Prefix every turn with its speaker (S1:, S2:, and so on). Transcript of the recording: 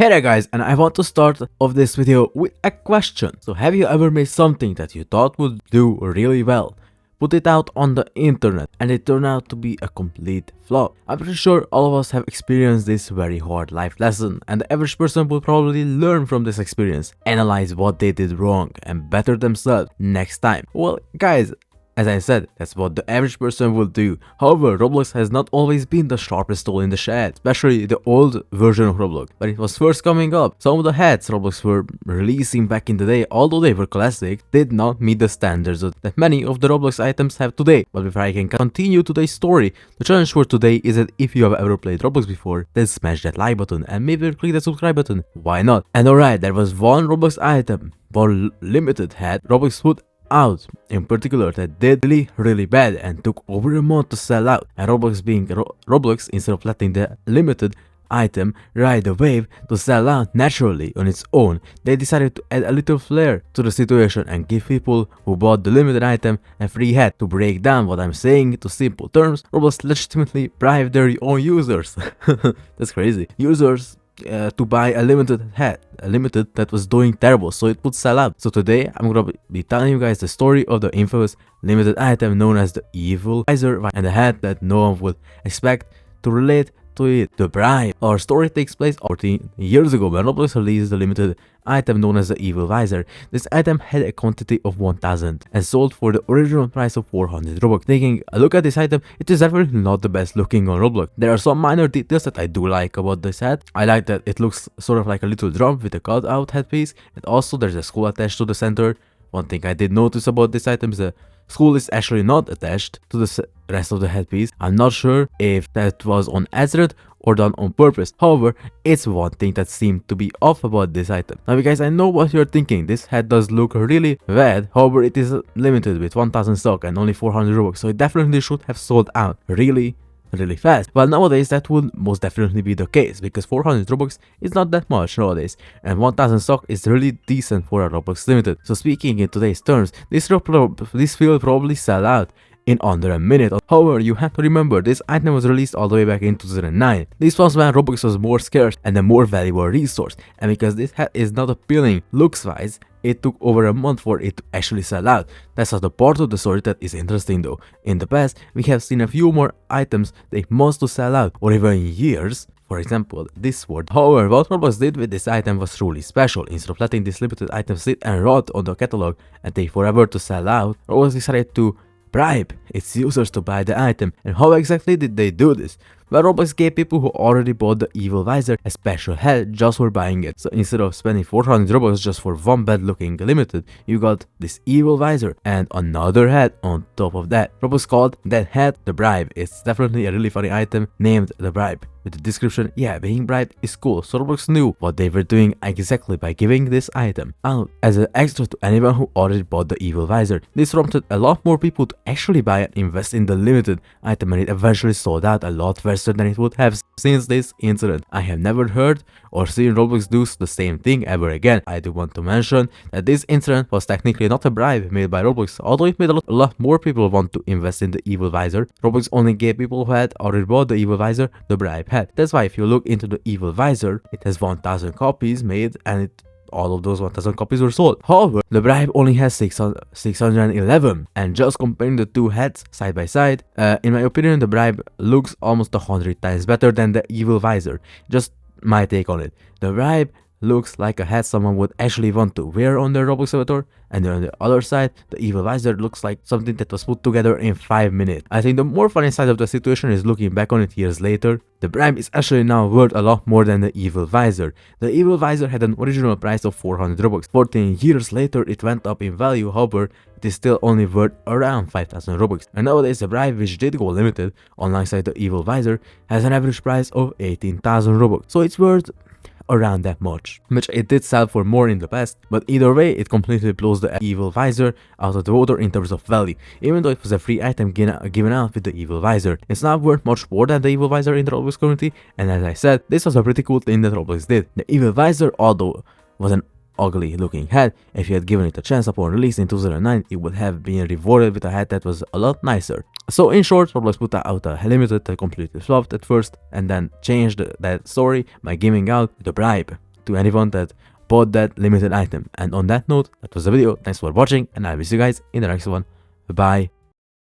S1: Hey there guys, and I want to start off this video with a question. So have you ever made something that you thought would do really well, put it out on the internet, and it turned out to be a complete flop? I'm pretty sure all of us have experienced this very hard life lesson, and the average person will probably learn from this experience, analyze what they did wrong, and better themselves next time. Well guys, as I said, that's what the average person will do. However, Roblox has not always been the sharpest tool in the shed, especially the old version of Roblox. When it was first coming up, some of the hats Roblox were releasing back in the day, although they were classic, did not meet the standards that many of the Roblox items have today. But before I can continue today's story, the challenge for today is that if you have ever played Roblox before, then smash that like button and maybe click the subscribe button. Why not? And alright, there was one Roblox item, one limited hat Roblox put out in particular that did really bad and took over a month to sell out, and Roblox being Roblox, instead of letting the limited item ride the wave to sell out naturally on its own, they decided to add a little flair to the situation and give people who bought the limited item a free hat. To break down what I'm saying to simple terms, Roblox legitimately bribed their own users. That's crazy. Users to buy a limited hat, that was doing terrible, so it would sell out. So today I'm gonna be telling you guys the story of the infamous limited item known as the evil visor and the hat that no one would expect to relate to it, the Bribe. Our story takes place 14 years ago when Roblox released the limited item known as the evil visor. This item had a quantity of 1000 and sold for the original price of 400 Robux. Taking a look at this item, it is definitely not the best looking on Roblox. There are some minor details that I do like about this hat. I like that it looks sort of like a little drum with a cut out headpiece, and also there's a skull attached to the center. One thing I did notice about this item is the skull is actually not attached to the rest of the headpiece. I'm not sure if that was on accident or done on purpose. However, it's one thing that seemed to be off about this item. Now you guys, I know what you're thinking. This hat does look really bad. However, it is limited with 1000 stock and only 400 Robux, so it definitely should have sold out really fast. Well, nowadays that would most definitely be the case, because 400 Robux is not that much nowadays, and 1000 stock is really decent for a Roblox limited. So speaking in today's terms, this will probably sell out in under a minute. However, you have to remember this item was released all the way back in 2009. This was when Robux was more scarce and a more valuable resource, and because this hat is not appealing looks wise, it took over a month for it to actually sell out. That's not the part of the story that is interesting though. In the past, we have seen a few more items take months to sell out, or even years. For example, this sword. However, what Roblox did with this item was truly special. Instead of letting this limited item sit and rot on the catalog and take forever to sell out, Roblox decided to bribe its users to buy the item. And how exactly did they do this? Well, Roblox gave people who already bought the evil visor a special hat just for buying it. So instead of spending 400 Robux just for one bad looking limited, you got this evil visor and another hat on top of that. Roblox called that hat the Bribe. It's definitely a really funny item named the Bribe. With the description, yeah, being bribed is cool. So Roblox knew what they were doing exactly by giving this item out as an extra to anyone who already bought the evil visor. This prompted a lot more people to actually buy and invest in the limited item, and it eventually sold out a lot faster than it would have since this incident. I have never heard or seen Roblox do the same thing ever again. I do want to mention that this incident was technically not a bribe made by Roblox, although it made a lot more people want to invest in the evil visor. Roblox only gave people who had already bought the evil visor the Bribe hat. That's why if you look into the evil visor, it has 1000 copies made, and all of those 1000 copies were sold. However, the Bribe only has 611, and just comparing the two hats side by side, in my opinion, the Bribe looks almost 100 times better than the evil visor. Just my take on it. The Bribe looks like a hat someone would actually want to wear on their Roblox avatar, and then on the other side, the evil visor looks like something that was put together in 5 minutes. I think the more funny side of the situation is looking back on it years later. The Bribe is actually now worth a lot more than the evil visor. The evil visor had an original price of 400 Robux. 14 years later, it went up in value. However, it is still only worth around 5000 Robux. And nowadays, the Bribe, which did go limited alongside the evil visor, has an average price of 18,000 Robux. So it's worth around that much, which it did sell for more in the past, but either way it completely blows the evil visor out of the water in terms of value. Even though it was a free item given out with the evil visor, it's not worth much more than the evil visor in the Roblox community, and as I said, this was a pretty cool thing that Roblox did. The evil visor, although was an ugly looking hat, if you had given it a chance upon release in 2009, it would have been rewarded with a hat that was a lot nicer. So in short, Roblox put out a limited that completely flopped at first, and then changed that story by giving out the Bribe. to anyone that bought that limited item. And on that note, that was the video. Thanks for watching, and I'll see you guys in the next one. Bye.